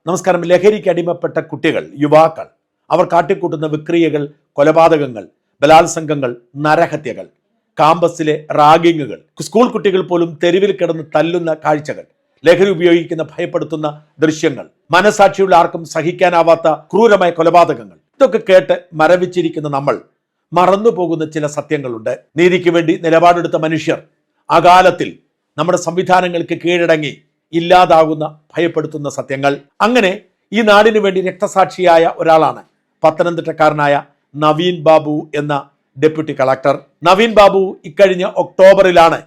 നമസ്കാരം. ലഹരിക്ക് അടിമപ്പെട്ട കുട്ടികൾ, യുവാക്കൾ, അവർ കാട്ടിക്കൂട്ടുന്ന വിക്രിയകൾ, കൊലപാതകങ്ങൾ, ബലാത്സംഗങ്ങൾ, നരഹത്യകൾ, കാമ്പസിലെ റാഗിങ്ങുകൾ, സ്കൂൾ കുട്ടികൾ പോലും തെരുവിൽ കിടന്ന് തല്ലുന്ന കാഴ്ചകൾ, ലഹരി ഉപയോഗിക്കുന്ന ഭയപ്പെടുത്തുന്ന ദൃശ്യങ്ങൾ, മനസാക്ഷിയുള്ള ആർക്കും സഹിക്കാനാവാത്ത ക്രൂരമായ കൊലപാതകങ്ങൾ, ഇതൊക്കെ കേട്ട് മരവിച്ചിരിക്കുന്ന നമ്മൾ മറന്നുപോകുന്ന ചില സത്യങ്ങളുണ്ട്. നീതിക്ക് വേണ്ടി നിലപാടെടുത്ത മനുഷ്യർ അകാലത്തിൽ നമ്മുടെ സംവിധാനങ്ങൾക്ക് കീഴടങ്ങി ഇല്ലാതാകുന്ന ഭയപ്പെടുത്തുന്ന സത്യങ്ങൾ. അങ്ങനെ ഈ നാടിനു വേണ്ടി രക്തസാക്ഷിയായ ഒരാളാണ് പത്തനംതിട്ടക്കാരനായ നവീൻ ബാബു എന്ന ഡെപ്യൂട്ടി കളക്ടർ. നവീൻ ബാബു ഇക്കഴിഞ്ഞ ഒക്ടോബറിലാണ്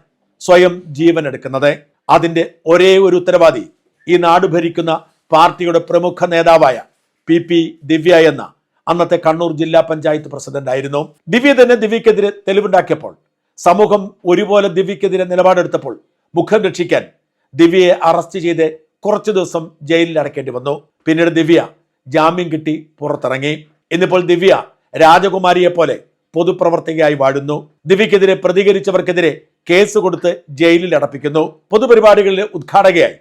സ്വയം ജീവൻ എടുക്കുന്നത്. അതിന്റെ ഒരേ ഒരു ഉത്തരവാദി ഈ നാട് ഭരിക്കുന്ന പാർട്ടിയുടെ പ്രമുഖ നേതാവായ PP ദിവ്യ എന്ന അന്നത്തെ കണ്ണൂർ ജില്ലാ പഞ്ചായത്ത് പ്രസിഡന്റ് ആയിരുന്നു. ദിവ്യ തന്നെ ദിവ്യക്കെതിരെ തെളിവുണ്ടാക്കിയപ്പോൾ, സമൂഹം ഒരുപോലെ ദിവ്യക്കെതിരെ നിലപാടെടുത്തപ്പോൾ മുഖം രക്ഷിക്കാൻ ദിവ്യയെ അറസ്റ്റ് ചെയ്ത് കുറച്ചു ദിവസം ജയിലിൽ അടയ്ക്കേണ്ടി വന്നു. പിന്നീട് ദിവ്യ ജാമ്യം കിട്ടി പുറത്തിറങ്ങി. ഇന്നിപ്പോൾ ദിവ്യ രാജകുമാരിയെ പോലെ പൊതുപ്രവർത്തകയായി വാഴുന്നു. ദിവ്യക്കെതിരെ പ്രതികരിച്ചവർക്കെതിരെ കേസ് കൊടുത്ത് ജയിലിൽ അടപ്പിക്കുന്നു. പൊതുപരിപാടികളിലെ ഉദ്ഘാടകയായി,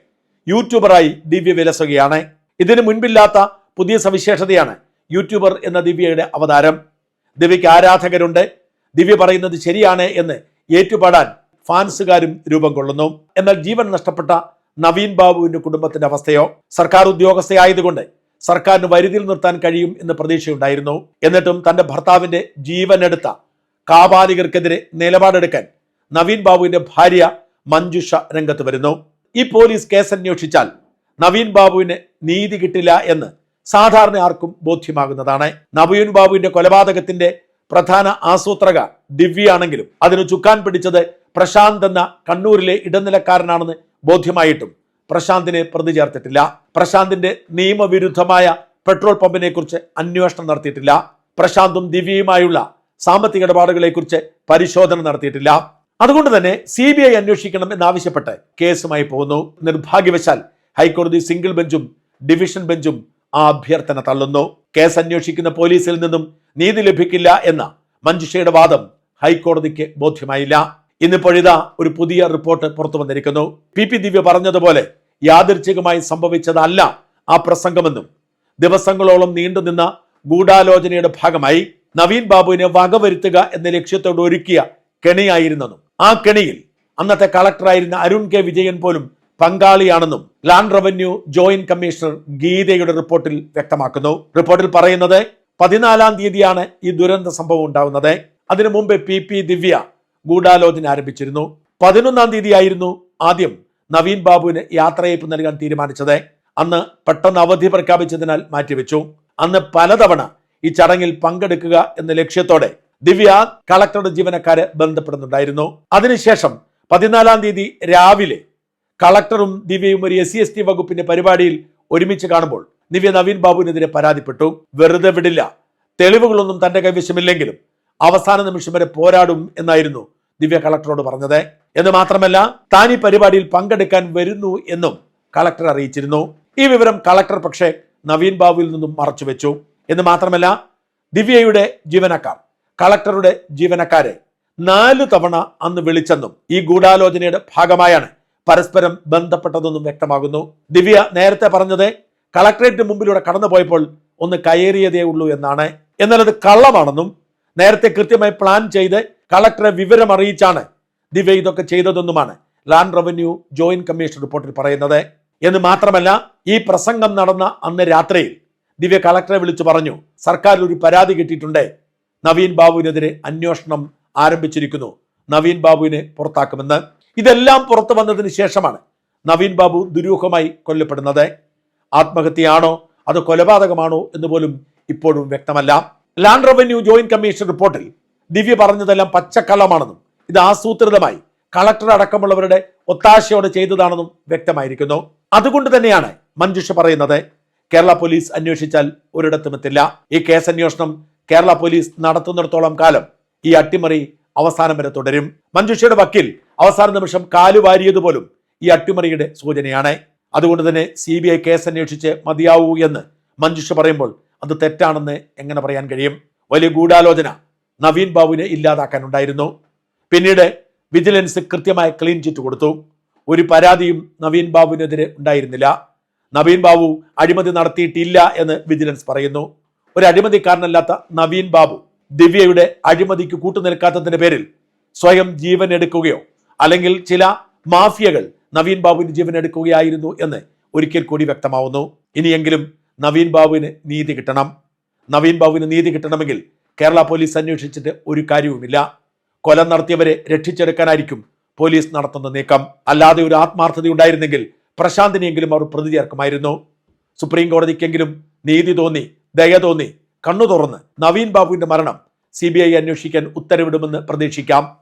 യൂട്യൂബറായി ദിവ്യ വിലസുകയാണ്. ഇതിനു മുൻപില്ലാത്ത പുതിയ സവിശേഷതയാണ് യൂട്യൂബർ എന്ന ദിവ്യയുടെ അവതാരം. ദിവ്യയ്ക്ക് ആരാധകരുണ്ട്. ദിവ്യ പറയുന്നത് ശരിയാണ് എന്ന് ഏറ്റുപാടാൻ ഫാൻസുകാരും രൂപം കൊള്ളുന്നു. എന്നാൽ ജീവൻ നഷ്ടപ്പെട്ട നവീൻ ബാബുവിന്റെ കുടുംബത്തിന്റെ അവസ്ഥയോ? സർക്കാർ ഉദ്യോഗസ്ഥയായതുകൊണ്ട് സർക്കാരിന് വരുതിയിൽ നിർത്താൻ കഴിയും എന്ന് പ്രതീക്ഷയുണ്ടായിരുന്നു. എന്നിട്ടും തന്റെ ഭർത്താവിന്റെ ജീവനെടുത്ത കാപാലികർക്കെതിരെ നിലപാടെടുക്കാൻ നവീൻ ബാബുവിന്റെ ഭാര്യ മഞ്ജുഷ രംഗത്ത് വരുന്നു. ഈ പോലീസ് കേസ് അന്വേഷിച്ചാൽ നവീൻ ബാബുവിന് നീതി കിട്ടില്ല എന്ന് സാധാരണ ആർക്കും ബോധ്യമാകുന്നതാണ്. നവീൻ ബാബുവിന്റെ കൊലപാതകത്തിന്റെ പ്രധാന ആസൂത്രക ദിവ്യയാണെങ്കിലും അതിന് ചുക്കാൻ പിടിച്ചത് പ്രശാന്ത് എന്ന കണ്ണൂരിലെ ഇടനിലക്കാരനാണെന്ന് ബോധ്യമായിട്ടും പ്രശാന്തിനെ പ്രതി ചേർത്തിട്ടില്ല. പ്രശാന്തിന്റെ നിയമവിരുദ്ധമായ പെട്രോൾ പമ്പിനെ കുറിച്ച് അന്വേഷണം നടത്തിയിട്ടില്ല. പ്രശാന്തും ദിവ്യയുമായുള്ള സാമ്പത്തിക ഇടപാടുകളെ കുറിച്ച് പരിശോധന നടത്തിയിട്ടില്ല. അതുകൊണ്ട് തന്നെ CBI അന്വേഷിക്കണം എന്നാവശ്യപ്പെട്ട് കേസുമായി പോകുന്നു. നിർഭാഗ്യവശാൽ ഹൈക്കോടതി സിംഗിൾ ബെഞ്ചും ഡിവിഷൻ ബെഞ്ചും ആ അഭ്യർത്ഥന തള്ളുന്നു. കേസ് അന്വേഷിക്കുന്ന പോലീസിൽ നിന്നും നീതി ലഭിക്കില്ല എന്ന മഞ്ജുഷയുടെ വാദം ഹൈക്കോടതിക്ക് ബോധ്യമായില്ല. ഇന്നിപ്പോഴിതാ ഒരു പുതിയ റിപ്പോർട്ട് പുറത്തു വന്നിരിക്കുന്നു. PP ദിവ്യ പറഞ്ഞതുപോലെ യാദൃച്ഛികമായി സംഭവിച്ചതല്ല ആ പ്രസംഗമെന്നും ദിവസങ്ങളോളം നീണ്ടുനിന്ന ഗൂഢാലോചനയുടെ ഭാഗമായി നവീൻ ബാബുവിനെ വകവരുത്തുക എന്ന ലക്ഷ്യത്തോട് ഒരുക്കിയ കെണിയായിരുന്നെന്നും ആ കെണിയിൽ അന്നത്തെ കളക്ടറായിരുന്ന അരുൺ K വിജയൻ പോലും പങ്കാളിയാണെന്നും ലാൻഡ് റവന്യൂ ജോയിന്റ് കമ്മീഷണർ ഗീതയുടെ റിപ്പോർട്ടിൽ വ്യക്തമാക്കുന്നു. റിപ്പോർട്ടിൽ പറയുന്നത് 14-ാം തീയതിയാണ് ഈ ദുരന്ത സംഭവം ഉണ്ടാവുന്നത്. അതിനു മുമ്പ് PP ദിവ്യ ഗൂഢാലോചന ആരംഭിച്ചിരുന്നു. 11-ാം തീയതിയായിരുന്നു ആദ്യം നവീൻ ബാബുവിന് യാത്രയയപ്പ് നൽകാൻ തീരുമാനിച്ചത്. അന്ന് പെട്ടെന്ന് അവധി പ്രഖ്യാപിച്ചതിനാൽ മാറ്റിവെച്ചു. അന്ന് പലതവണ ഈ ചടങ്ങിൽ പങ്കെടുക്കുക എന്ന ലക്ഷ്യത്തോടെ ദിവ്യ കളക്ടറുടെ ജീവനക്കാരെ ബന്ധപ്പെടുന്നുണ്ടായിരുന്നു. അതിനുശേഷം 14-ാം തീയതി രാവിലെ കളക്ടറും ദിവ്യയും ഒരു SC/ST വകുപ്പിന്റെ പരിപാടിയിൽ ഒരുമിച്ച് കാണുമ്പോൾ ദിവ്യ നവീൻ ബാബുവിനെതിരെ പരാതിപ്പെട്ടു. വെറുതെ വിടില്ല, തെളിവുകളൊന്നും തന്റെ കൈവശമില്ലെങ്കിലും അവസാന നിമിഷം വരെ പോരാടും എന്നായിരുന്നു ദിവ്യ കളക്ടറോട് പറഞ്ഞത്. എന്ന് മാത്രമല്ല, താൻ ഈ പരിപാടിയിൽ പങ്കെടുക്കാൻ വരുന്നു എന്നും കളക്ടർ അറിയിച്ചിരുന്നു. ഈ വിവരം കളക്ടർ പക്ഷേ നവീൻ ബാബുവിൽ നിന്നും മറച്ചുവെച്ചു. എന്ന് മാത്രമല്ല, ദിവ്യയുടെ ജീവനക്കാർ കളക്ടറുടെ ജീവനക്കാരെ 4 തവണ അന്ന് വിളിച്ചെന്നും ഈ ഗൂഢാലോചനയുടെ ഭാഗമായാണ് പരസ്പരം ബന്ധപ്പെട്ടതെന്നും വ്യക്തമാകുന്നു. ദിവ്യ നേരത്തെ പറഞ്ഞത് കളക്ടറേറ്റ് മുമ്പിലൂടെ കടന്നുപോയപ്പോൾ ഒന്ന് കയറിയതേ ഉള്ളൂ എന്നാണ്. എന്നാൽ അത് കള്ളമാണെന്നും നേരത്തെ കൃത്യമായി പ്ലാൻ ചെയ്ത് കളക്ടറെ വിവരം അറിയിച്ചാണ് ദിവ്യ ഇതൊക്കെ ചെയ്തതെന്നുമാണ് ലാൻഡ് റവന്യൂ ജോയിന്റ് കമ്മീഷൻ റിപ്പോർട്ടിൽ പറയുന്നത്. എന്ന് മാത്രമല്ല, ഈ പ്രസംഗം നടന്ന അന്ന് രാത്രിയിൽ ദിവ്യ കളക്ടറെ വിളിച്ചു പറഞ്ഞു, സർക്കാരിൽ ഒരു പരാതി കിട്ടിയിട്ടുണ്ട്, നവീൻ ബാബുവിനെതിരെ അന്വേഷണം ആരംഭിച്ചിരിക്കുന്നു, നവീൻ ബാബുവിനെ പുറത്താക്കുമെന്ന്. ഇതെല്ലാം പുറത്തു വന്നതിന് ശേഷമാണ് നവീൻ ബാബു ദുരൂഹമായി കൊല്ലപ്പെടുന്നത്. ആത്മഹത്യയാണോ അതോ കൊലപാതകമാണോ എന്ന് പോലും ഇപ്പോഴും വ്യക്തമല്ല. ലാൻഡ് റവന്യൂ ജോയിന്റ് കമ്മീഷൻ റിപ്പോർട്ടിൽ ദിവ്യ പറഞ്ഞതെല്ലാം പച്ചക്കള്ളമാണെന്നും ഇത് ആസൂത്രിതമായി കളക്ടർ അടക്കമുള്ളവരുടെ ഒത്താശയോടെ ചെയ്തതാണെന്നും വ്യക്തമായിരിക്കുന്നു. അതുകൊണ്ട് തന്നെയാണ് മഞ്ജുഷ പറയുന്നത് കേരള പോലീസ് അന്വേഷിച്ചാൽ ഒരിടത്തും എത്തില്ല. ഈ കേസ് അന്വേഷണം കേരള പോലീസ് നടത്തുന്നിടത്തോളം കാലം ഈ അട്ടിമറി അവസാനം വരെ തുടരും. മഞ്ജുഷയുടെ വക്കീൽ അവസാന നിമിഷം കാലുവാരിയതുപോലും ഈ അട്ടിമറിയുടെ സൂചനയാണ്. അതുകൊണ്ട് തന്നെ CBI കേസ് അന്വേഷിച്ച് മതിയാവൂ എന്ന് മഞ്ജുഷ പറയുമ്പോൾ അത് തെറ്റാണെന്ന് എങ്ങനെ പറയാൻ കഴിയും? വലിയ ഗൂഢാലോചന നവീൻ ബാബുവിനെ ഇല്ലാതാക്കാനുണ്ടായിരുന്നു. പിന്നീട് വിജിലൻസ് കൃത്യമായ ക്ലീൻ ചിറ്റ് കൊടുത്തു. ഒരു പരാതിയും നവീൻ ബാബുവിനെതിരെ ഉണ്ടായിരുന്നില്ല. നവീൻ ബാബു അഴിമതി നടത്തിയിട്ടില്ല എന്ന് വിജിലൻസ് പറയുന്നു. ഒരു അഴിമതിക്കാരനല്ലാത്ത നവീൻ ബാബു ദിവ്യയുടെ അഴിമതിക്ക് കൂട്ടുനിൽക്കാത്തതിന്റെ പേരിൽ സ്വയം ജീവൻ എടുക്കുകയോ അല്ലെങ്കിൽ ചില മാഫിയകൾ നവീൻ ബാബുവിന് ജീവൻ എടുക്കുകയായിരുന്നു എന്ന് ഒരിക്കൽ കൂടി വ്യക്തമാവുന്നു. ഇനിയെങ്കിലും നവീൻ ബാബുവിന് നീതി കിട്ടണം. നവീൻ ബാബുവിന് നീതി കിട്ടണമെങ്കിൽ കേരള പോലീസ് അന്വേഷിച്ചിട്ട് ഒരു കാര്യവുമില്ല. കൊല നടത്തിയവരെ രക്ഷിച്ചെടുക്കാനായിരിക്കും പോലീസ് നടത്തുന്ന നീക്കം. അല്ലാതെ ഒരു ആത്മാർത്ഥത ഉണ്ടായിരുന്നെങ്കിൽ പ്രശാന്തിനെങ്കിലും അവർ പ്രതി ചേർക്കുമായിരുന്നു. സുപ്രീം കോടതിക്കെങ്കിലും നീതി തോന്നി, ദയ തോന്നി, കണ്ണു തുറന്ന് നവീൻ ബാബുവിന്റെ മരണം CBI അന്വേഷിക്കാൻ ഉത്തരവിടുമെന്ന് പ്രതീക്ഷിക്കാം.